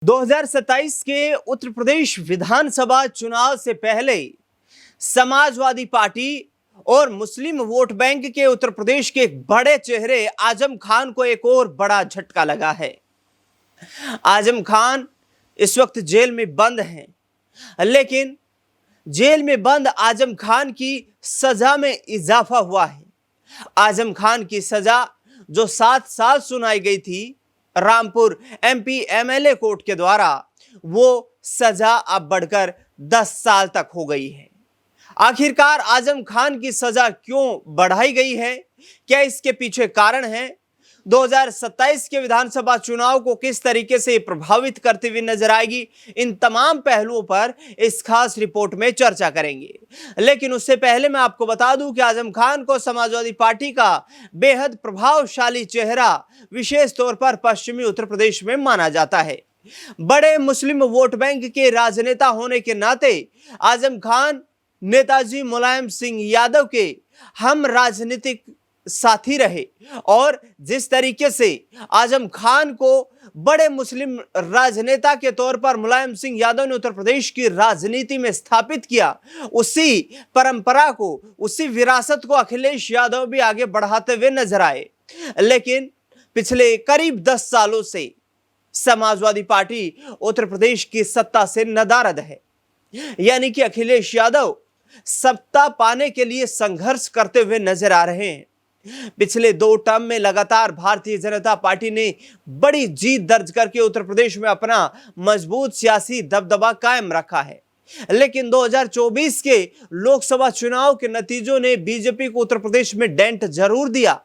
2027 के उत्तर प्रदेश विधानसभा चुनाव से पहले समाजवादी पार्टी और मुस्लिम वोट बैंक के उत्तर प्रदेश के एक बड़े चेहरे आजम खान को एक और बड़ा झटका लगा है। आजम खान इस वक्त जेल में बंद हैं, लेकिन जेल में बंद आजम खान की सजा में इजाफा हुआ है। आजम खान की सजा जो 7 साल सुनाई गई थी रामपुर एमपी एमएलए कोर्ट के द्वारा, वो सजा अब बढ़कर 10 साल तक हो गई है। आखिरकार आजम खान की सजा क्यों बढ़ाई गई है, क्या इसके पीछे कारण है? 2027 के विधानसभा चुनाव को किस तरीके से प्रभावित करते हुए नजर आएगी, इन तमाम पहलुओं पर इस खास रिपोर्ट में चर्चा करेंगे। लेकिन उससे पहले मैं आपको बता दूं कि आजम खान को समाजवादी पार्टी का बेहद प्रभावशाली चेहरा विशेष तौर पर पश्चिमी उत्तर प्रदेश में माना जाता है। बड़े मुस्लिम वोट बैंक के राजनेता होने के नाते आजम खान नेताजी मुलायम सिंह यादव के हम राजनीतिक साथी रहे और जिस तरीके से आजम खान को बड़े मुस्लिम राजनेता के तौर पर मुलायम सिंह यादव ने उत्तर प्रदेश की राजनीति में स्थापित किया, उसी परंपरा को, उसी विरासत को अखिलेश यादव भी आगे बढ़ाते हुए नजर आए। लेकिन पिछले करीब 10 सालों से समाजवादी पार्टी उत्तर प्रदेश की सत्ता से नदारद है, यानी कि अखिलेश यादव सत्ता पाने के लिए संघर्ष करते हुए नजर आ रहे हैं। पिछले 2 टर्म में लगातार भारतीय जनता पार्टी ने बड़ी जीत दर्ज करके उत्तर प्रदेश में अपना मजबूत सियासी दबदबा कायम रखा है। लेकिन 2024 के लोकसभा चुनाव के नतीजों ने बीजेपी को उत्तर प्रदेश में डेंट जरूर दिया।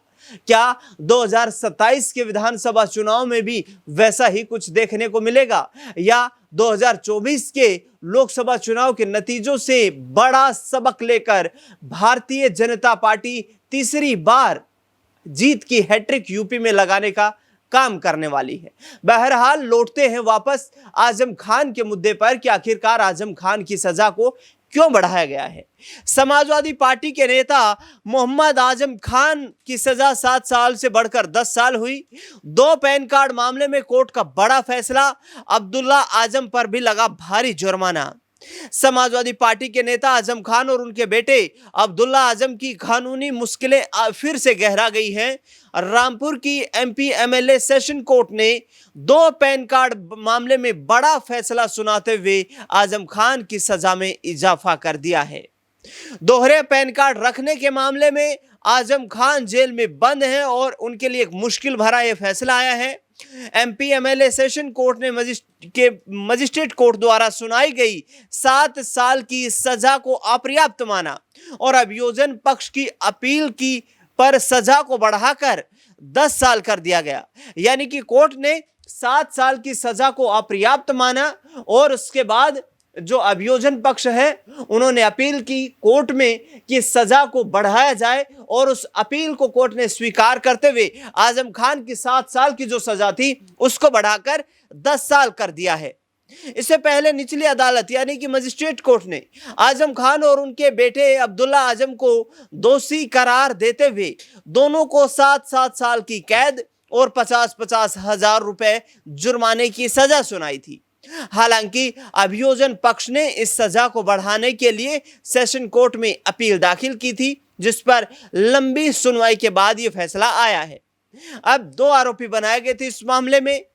क्या 2027 के विधानसभा चुनाव में भी वैसा ही कुछ देखने को मिलेगा, या 2024 के लोकसभा चुनाव के नतीजों से बड़ा सबक लेकर भारतीय जनता पार्टी तीसरी बार जीत की हैट्रिक यूपी में लगाने का काम करने वाली है? बहरहाल लौटते हैं वापस आजम खान के मुद्दे पर कि आखिरकार आजम खान की सजा को क्यों बढ़ाया गया है। समाजवादी पार्टी के नेता मोहम्मद आजम खान की सजा 7 साल से बढ़कर 10 साल हुई। 2 पैन कार्ड मामले में कोर्ट का बड़ा फैसला, अब्दुल्ला आजम पर भी लगा भारी जुर्माना। समाजवादी पार्टी के नेता आजम खान और उनके बेटे अब्दुल्ला आजम की कानूनी मुश्किलें फिर से गहरा गई हैं। रामपुर की एमपी एमएलए सेशन कोर्ट ने 2 पैन कार्ड मामले में बड़ा फैसला सुनाते हुए आजम खान की सजा में इजाफा कर दिया है। दोहरे पैन कार्ड रखने के मामले में आजम खान जेल में बंद हैं और उनके लिए एक मुश्किल भरा यह फैसला आया है। एमपी एमएलए सेशन कोर्ट ने मजिस्ट्रेट कोर्ट द्वारा सुनाई गई 7 साल की सजा को अपर्याप्त माना और अभियोजन पक्ष की अपील की पर सजा को बढ़ाकर 10 साल कर दिया गया। यानी कि कोर्ट ने 7 साल की सजा को अपर्याप्त माना और उसके बाद जो अभियोजन पक्ष है उन्होंने अपील की कोर्ट में कि सजा को बढ़ाया जाए और उस अपील को कोर्ट ने स्वीकार करते हुए आजम खान की 7 साल की जो सजा थी उसको बढ़ाकर 10 साल कर दिया है। इससे पहले निचली अदालत यानी कि मजिस्ट्रेट कोर्ट ने आजम खान और उनके बेटे अब्दुल्ला आजम को दोषी करार देते हुए दोनों को 7-7 साल की कैद और 50-50 हजार रुपए जुर्माने की सजा सुनाई थी। हालांकि अभियोजन पक्ष ने इस सजा को बढ़ाने के लिए सेशन कोर्ट में अपील दाखिल की थी, जिस पर लंबी सुनवाई के बाद यह फैसला आया है। अब 2 आरोपी बनाए गए थे इस मामले में।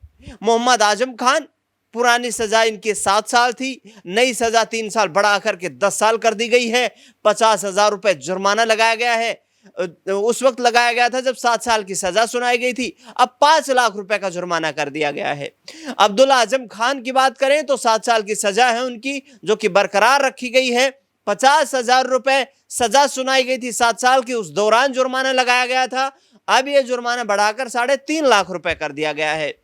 मोहम्मद आजम खान, पुरानी सजा इनकी 7 साल थी, नई सजा 3 साल बढ़ा करके 10 साल कर दी गई है। 50,000 रुपए जुर्माना लगाया गया है। उस वक्त लगाया गया था जब 7 साल की सजा सुनाई गई थी। अब 5 लाख रुपए का जुर्माना कर दिया गया है। अब्दुल्ला आजम खान की बात करें तो 7 साल की सजा है उनकी, जो कि बरकरार रखी गई है। 50,000 रुपए सजा सुनाई गई थी 7 साल की, उस दौरान जुर्माना लगाया गया था। अब यह जुर्माना बढ़ाकर 3.5 लाख रुपए कर दिया गया है।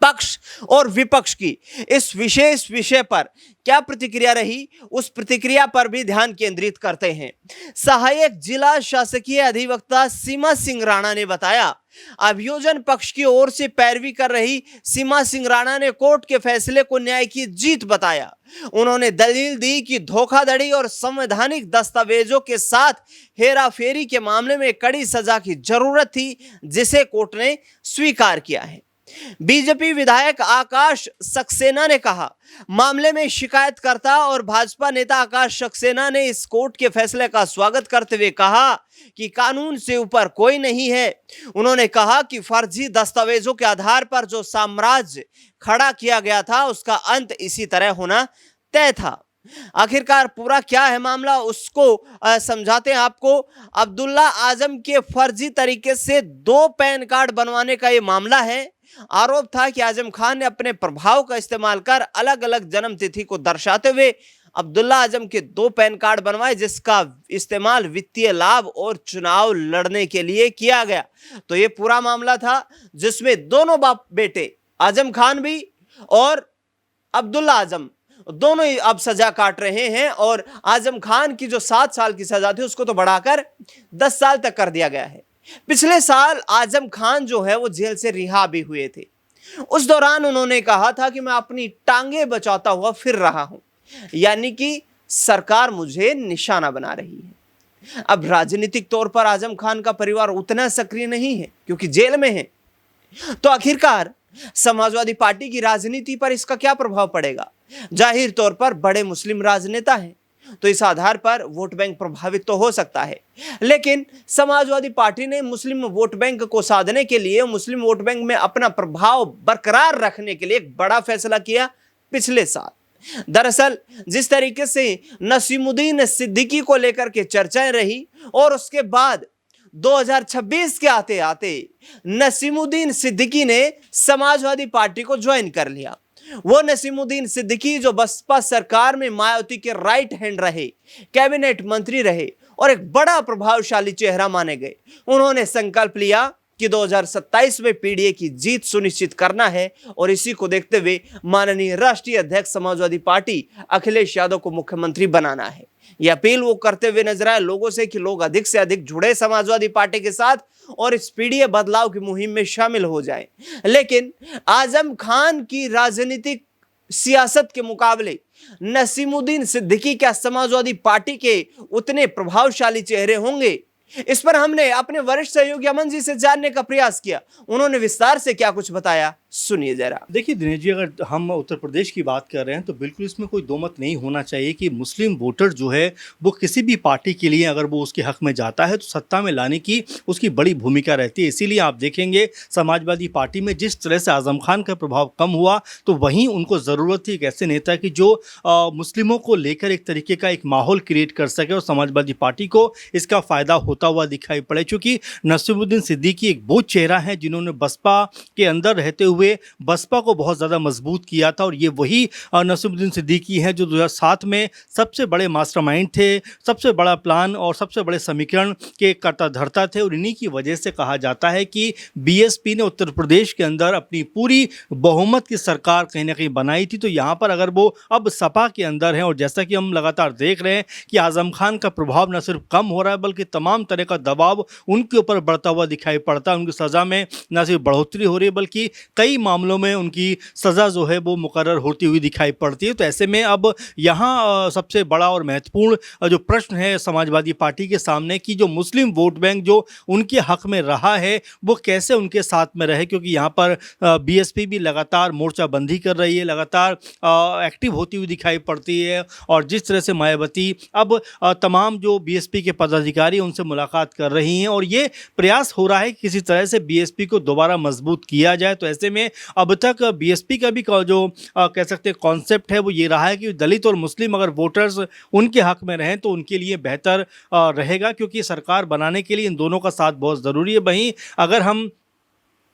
पक्ष और विपक्ष की इस विशेष विषय पर क्या प्रतिक्रिया रही, उस प्रतिक्रिया पर भी ध्यान केंद्रित करते हैं। सहायक जिला शासकीय अधिवक्ता सीमा सिंह राणा ने बताया, अभियोजन पक्ष की ओर से पैरवी कर रही सीमा सिंह राणा ने कोर्ट के फैसले को न्याय की जीत बताया। उन्होंने दलील दी कि धोखाधड़ी और संवैधानिक दस्तावेजों के साथ हेराफेरी के मामले में कड़ी सजा की जरूरत थी, जिसे कोर्ट ने स्वीकार किया है। बीजेपी विधायक आकाश सक्सेना ने कहा, मामले में शिकायतकर्ता और भाजपा नेता आकाश सक्सेना ने इस कोर्ट के फैसले का स्वागत करते हुए कहा कि कानून से ऊपर कोई नहीं है। उन्होंने कहा कि फर्जी दस्तावेजों के आधार पर जो साम्राज्य खड़ा किया गया था उसका अंत इसी तरह होना तय था। आखिरकार पूरा क्या है मामला उसको समझाते हैं आपको। अब्दुल्ला आजम के फर्जी तरीके से 2 पैन कार्ड बनवाने का ये मामला है। आरोप था कि आजम खान ने अपने प्रभाव का इस्तेमाल कर अलग अलग जन्म तिथि को दर्शाते हुए अब्दुल्ला आजम के 2 पैन कार्ड बनवाए, जिसका इस्तेमाल वित्तीय लाभ और चुनाव लड़ने के लिए किया गया। तो ये पूरा मामला था जिसमें दोनों बाप बेटे आजम खान भी और अब्दुल्ला आजम दोनों ही अब सजा काट रहे हैं और आजम खान की जो 7 साल की सजा थी उसको तो बढ़ाकर 10 साल तक कर दिया गया है। पिछले साल आजम खान जो है वो जेल से रिहा भी हुए थे। उस दौरान उन्होंने कहा था कि मैं अपनी टांगे बचाता हुआ फिर रहा हूं, यानी कि सरकार मुझे निशाना बना रही है। अब राजनीतिक तौर पर आजम खान का परिवार उतना सक्रिय नहीं है क्योंकि जेल में है। तो आखिरकार समाजवादी पार्टी की राजनीति पर इसका क्या प्रभाव पड़ेगा? जाहिर तौर पर बड़े मुस्लिम राजनेता हैं, तो इस आधार पर वोट बैंक प्रभावित तो हो सकता है। लेकिन समाजवादी पार्टी ने मुस्लिम वोट बैंक को साधने के लिए, मुस्लिम वोट बैंक में अपना प्रभाव बरकरार रखने के लिए एक बड़ा फैसला किया पिछले साल। दरअसल जिस तरीके से नसीमुद्दीन सिद्दीकी को लेकर के चर्चाएं रही और उसके बाद 2026 के आते आते नसीमुद्दीन सिद्दीकी ने समाजवादी पार्टी को ज्वाइन कर लिया। वो नसीमुद्दीन सिद्दीकी जो बसपा सरकार में मायावती के राइट हैंड रहे, कैबिनेट मंत्री रहे और एक बड़ा प्रभावशाली चेहरा माने गए, उन्होंने संकल्प लिया कि 2027 में पीडीए की जीत सुनिश्चित करना है और इसी को देखते हुए माननीय राष्ट्रीय अध्यक्ष समाजवादी पार्टी अखिलेश यादव को मुख्यमंत्री बनाना है। यह अपील वो करते हुए नजर आए लोगों से कि लोग अधिक से अधिक जुड़े समाजवादी पार्टी के साथ और इस पीडीए बदलाव की मुहिम में शामिल हो जाएं। लेकिन आजम खान की राजनीतिक सियासत के मुकाबले नसीमुद्दीन सिद्दीकी क्या समाजवादी पार्टी के उतने प्रभावशाली चेहरे होंगे? इस पर हमने अपने वरिष्ठ सहयोगी अमन जी से जानने का प्रयास किया। उन्होंने विस्तार से क्या कुछ बताया, सुनिए जरा। देखिए दिनेश जी, अगर हम उत्तर प्रदेश की बात कर रहे हैं तो बिल्कुल इसमें कोई दो मत नहीं होना चाहिए कि मुस्लिम वोटर जो है वो किसी भी पार्टी के लिए अगर वो उसके हक में जाता है तो सत्ता में लाने की उसकी बड़ी भूमिका रहती है। इसीलिए आप देखेंगे समाजवादी पार्टी में जिस तरह से आजम खान का प्रभाव कम हुआ तो वहीं उनको ज़रूरत थी एक ऐसे नेता की जो मुस्लिमों को लेकर एक तरीके का एक माहौल क्रिएट कर सके और समाजवादी पार्टी को इसका फ़ायदा होता हुआ दिखाई पड़े। चूँकि नसीमुद्दीन सिद्दीकी एक वो चेहरा है जिन्होंने बसपा के अंदर रहते हुए बसपा को बहुत ज़्यादा मजबूत किया था और ये वही नसीमुद्दीन सिद्दीकी है जो 2007 में सबसे बड़े मास्टरमाइंड थे, सबसे बड़ा प्लान और सबसे बड़े समीकरण के कर्ता धर्ता थे। और इन्हीं की वजह से कहा जाता है कि बीएसपी ने उत्तर प्रदेश के अंदर अपनी पूरी बहुमत की सरकार कहीं ना कहीं बनाई थी। तो यहाँ पर अगर वो अब सपा के अंदर हैं और जैसा कि हम लगातार देख रहे हैं कि आजम खान का प्रभाव न सिर्फ कम हो रहा है बल्कि तमाम तरह का दबाव उनके ऊपर बढ़ता हुआ दिखाई पड़ता है। उनकी सज़ा में न सिर्फ बढ़ोतरी हो रही है बल्कि कई मामलों में उनकी सज़ा जो है वो मुकर्रर होती हुई दिखाई पड़ती है। तो ऐसे में अब यहाँ सबसे बड़ा और महत्वपूर्ण जो प्रश्न है समाजवादी पार्टी के सामने कि जो मुस्लिम वोट बैंक जो उनके हक में रहा है वो कैसे उनके साथ में रहे, क्योंकि यहाँ पर बीएसपी भी लगातार मोर्चाबंदी कर रही है, लगातार एक्टिव होती हुई दिखाई पड़ती है। और जिस तरह से मायावती अब तमाम जो बीएसपी के पदाधिकारी उनसे मुलाकात कर रही हैं और ये प्रयास हो रहा है कि किसी तरह से बीएसपी को दोबारा मजबूत किया जाए। तो ऐसे में अब तक बीएसपी का भी जो कह सकते हैं कॉन्सेप्ट है वो ये रहा है कि दलित और मुस्लिम अगर वोटर्स उनके हक में रहें तो उनके लिए बेहतर रहेगा, क्योंकि सरकार बनाने के लिए इन दोनों का साथ बहुत ज़रूरी है। वहीं अगर हम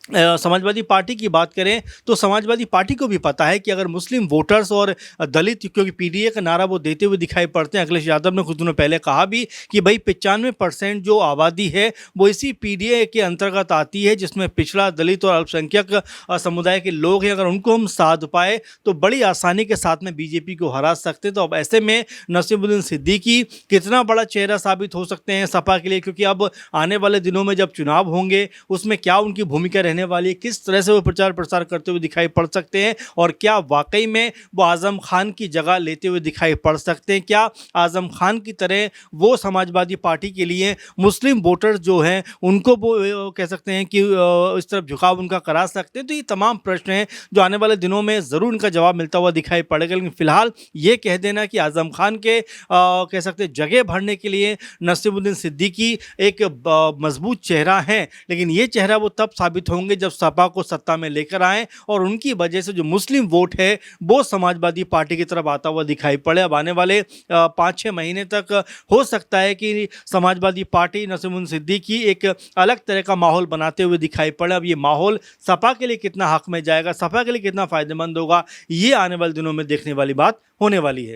समाजवादी पार्टी की बात करें तो समाजवादी पार्टी को भी पता है कि अगर मुस्लिम वोटर्स और दलित, क्योंकि पीडीए का नारा वो देते हुए दिखाई पड़ते हैं, अखिलेश यादव ने कुछ दिनों पहले कहा भी कि भाई 95% जो आबादी है वो इसी पीडीए के अंतर्गत आती है जिसमें पिछड़ा, दलित और अल्पसंख्यक समुदाय के लोग हैं। अगर उनको हम साध पाए तो बड़ी आसानी के साथ में बीजेपी को हरा सकते हैं। तो अब ऐसे में नसीमुद्दीन सिद्दीकी कितना बड़ा चेहरा साबित हो सकते हैं सपा के लिए, क्योंकि अब आने वाले दिनों में जब चुनाव होंगे उसमें क्या उनकी भूमिका रहने वाली है, किस तरह से वो प्रचार प्रसार करते हुए दिखाई पड़ सकते हैं और क्या वाकई में वो आज़म खान की जगह लेते हुए दिखाई पड़ सकते हैं? क्या आज़म खान की तरह वो समाजवादी पार्टी के लिए मुस्लिम वोटर्स जो हैं उनको वो कह सकते हैं कि इस तरफ झुकाव उनका करा सकते हैं? तो ये तमाम प्रश्न हैं जो आने वाले दिनों में ज़रूर इनका जवाब मिलता हुआ दिखाई पड़ेगा। लेकिन फ़िलहाल ये कह देना कि आज़म खान के कह सकते हैं जगह भरने के लिए नसीमुद्दीन सिद्दीकी एक मजबूत चेहरा है, लेकिन ये चेहरा वो तब साबित होंगे जब सपा को सत्ता में लेकर आएँ और उनकी वजह से जो मुस्लिम वोट है वो समाजवादी पार्टी की तरफ आता हुआ दिखाई पड़े। अब आने वाले 5-6 महीने तक हो सकता है कि समाजवादी पार्टी नसीमुद्दीन सिद्दीकी एक अलग तरह का माहौल बनाते हुए दिखाई पड़े। अब ये माहौल सपा के लिए कितना हक में जाएगा, सपा के लिए कितना फ़ायदेमंद होगा, ये आने वाले दिनों में देखने वाली बात होने वाली है।